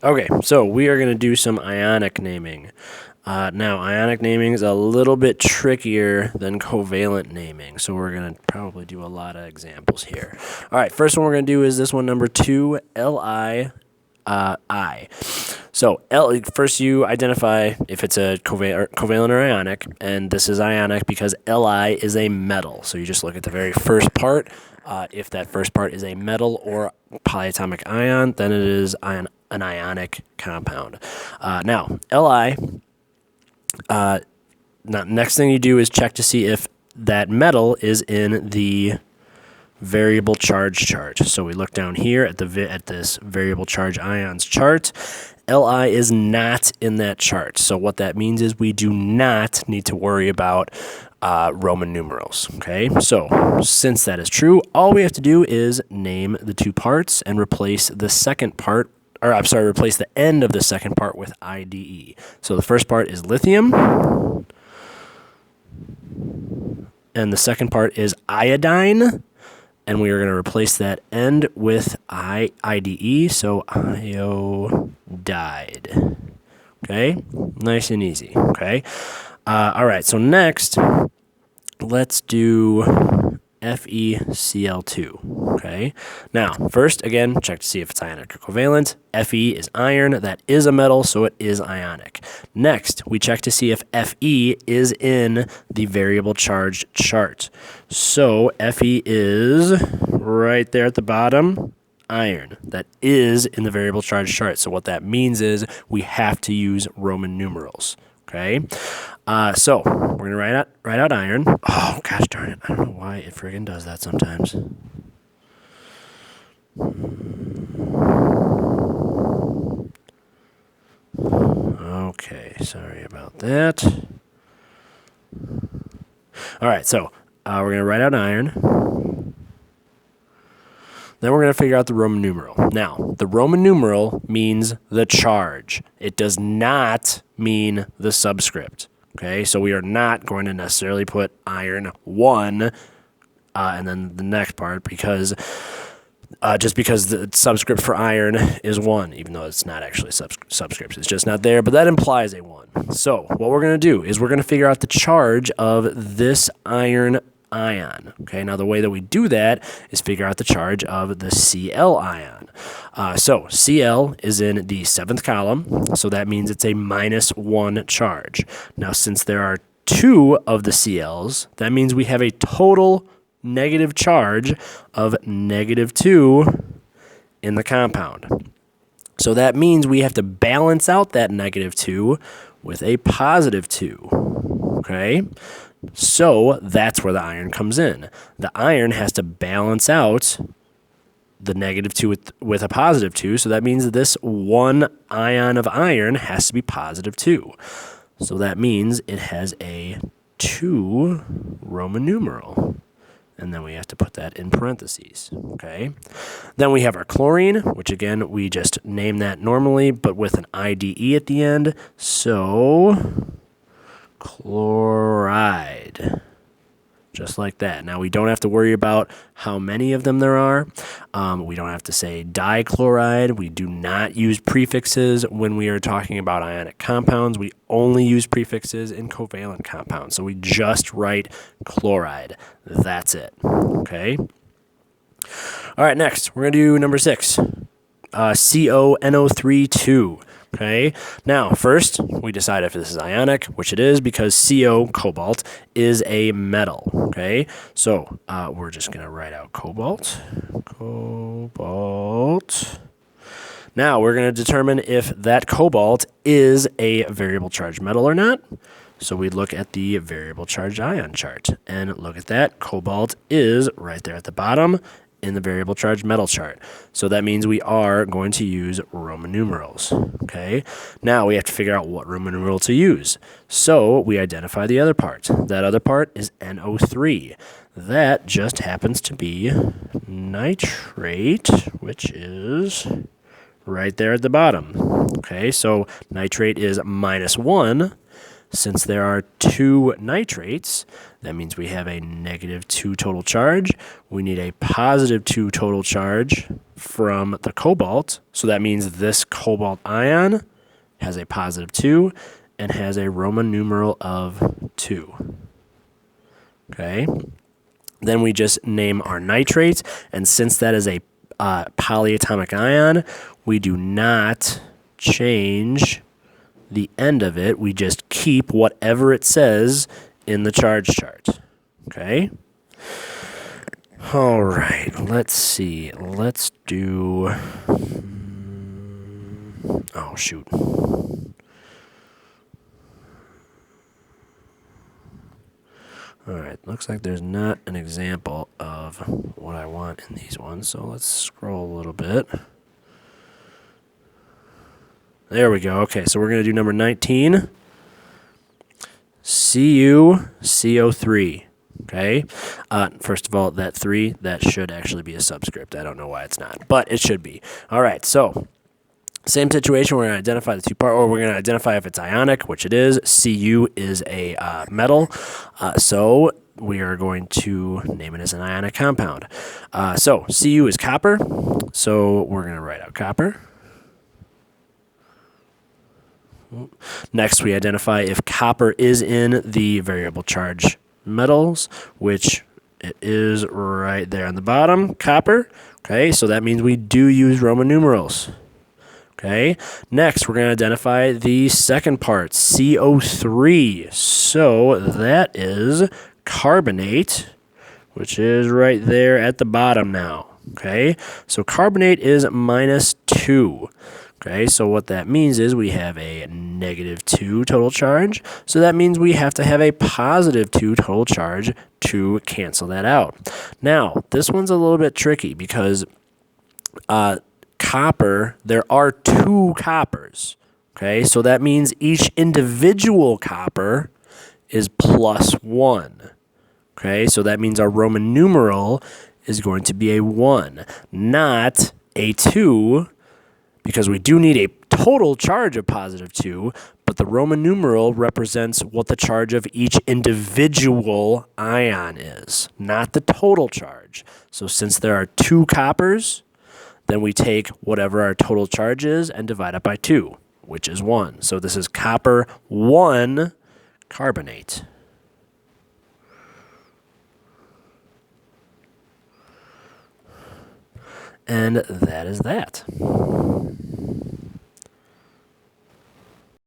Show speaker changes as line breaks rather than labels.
Okay, so we are going to do some ionic naming. Now, ionic naming is a little bit trickier than covalent naming, so we're going to probably do a lot of examples here. All right, first one we're going to do is this one, number 2, Li. So first you identify if it's a covalent or ionic, and this is ionic because Li is a metal. So you just look at the very first part. If that first part is a metal or polyatomic ion, then it is an ionic compound. Now, Li, next thing you do is check to see if that metal is in the variable charge chart. So we look down here at this variable charge ions chart. Li is not in that chart. So what that means is we do not need to worry about Roman numerals. Okay, so since that is true, all we have to do is name the two parts and replace the second part, replace the end of the second part with IDE. So the first part is lithium, and the second part is iodine. And we are going to replace that end with IDE, so iodide. Okay, nice and easy. Okay, all right, so next, let's do FeCl2. Okay, now, first, again, check to see if it's ionic or covalent. Fe is iron, that is a metal, so it is ionic. Next, we check to see if Fe is in the variable charge chart. So Fe is right there at the bottom, iron. That is in the variable charge chart. So what that means is we have to use Roman numerals. Okay, so we're gonna write out iron. Oh gosh darn it! I don't know why it friggin' does that sometimes. Okay, sorry about that. All right, so we're gonna write out iron. Then we're going to figure out the Roman numeral. Now, the Roman numeral means the charge. It does not mean the subscript. Okay, so we are not going to necessarily put iron 1 and then the next part because just because the subscript for iron is 1, even though it's not actually subscript. It's just not there, but that implies a 1. So what we're going to do is we're going to figure out the charge of this iron ion. Okay, now the way that we do that is figure out the charge of the Cl ion. So Cl is in the 7th column, so that means it's a -1 charge. Now, since there are 2 of the Cls, that means we have a total negative charge of -2 in the compound. So that means we have to balance out that -2 with a +2. Okay? So that's where the iron comes in. The iron has to balance out the -2 with a +2, so that means this one ion of iron has to be +2. So that means it has a 2 Roman numeral. And then we have to put that in parentheses, okay? Then we have our chlorine, which again, we just name that normally, but with an IDE at the end. So chloride, just like that. Now, we don't have to worry about how many of them there are. We don't have to say dichloride. We do not use prefixes when we are talking about ionic compounds. We only use prefixes in covalent compounds. So we just write chloride. That's it, okay? All right, next, we're going to do number 6, CONO3-2. Okay, now first we decide if this is ionic, which it is because CO, cobalt, is a metal. Okay, so we're just going to write out cobalt. Now we're going to determine if that cobalt is a variable charge metal or not. So we look at the variable charge ion chart and look at that. Cobalt is right there at the bottom in the variable charge metal chart. So that means we are going to use Roman numerals. Okay, now we have to figure out what Roman numeral to use. So we identify the other part. That other part is NO3. That just happens to be nitrate, which is right there at the bottom. Okay, so nitrate is -1. Since there are 2 nitrates, that means we have a -2 total charge. We need a +2 total charge from the cobalt. So that means this cobalt ion has a +2 and has a Roman numeral of 2. Okay. Then we just name our nitrates. And since that is a polyatomic ion, we do not change the end of it. We just keep whatever it says in the charge chart. Okay? All right. Let's see. Let's do... Oh, shoot. All right, looks like there's not an example of what I want in these ones, so let's scroll a little bit. There we go. Okay, so we're going to do number 19, CuCO3. Okay, first of all, that 3, that should actually be a subscript. I don't know why it's not, but it should be. All right, so same situation. We're going to identify the 2 parts, or we're going to identify if it's ionic, which it is. Cu is a metal, so we are going to name it as an ionic compound. So Cu is copper, so we're going to write out copper. Next, we identify if copper is in the variable charge metals, which it is right there on the bottom, copper. Okay, so that means we do use Roman numerals. Okay, next we're going to identify the second part, CO3. So that is carbonate, which is right there at the bottom now. Okay, so carbonate is -2. Okay, so what that means is we have a -2 total charge. So that means we have to have a +2 total charge to cancel that out. Now, this one's a little bit tricky because copper, there are 2 coppers. Okay, so that means each individual copper is +1. Okay, so that means our Roman numeral is going to be a 1, not a 2, because we do need a total charge of +2, but the Roman numeral represents what the charge of each individual ion is, not the total charge. So since there are 2 coppers, then we take whatever our total charge is and divide it by 2, which is 1. So this is copper 1 carbonate. And that is that.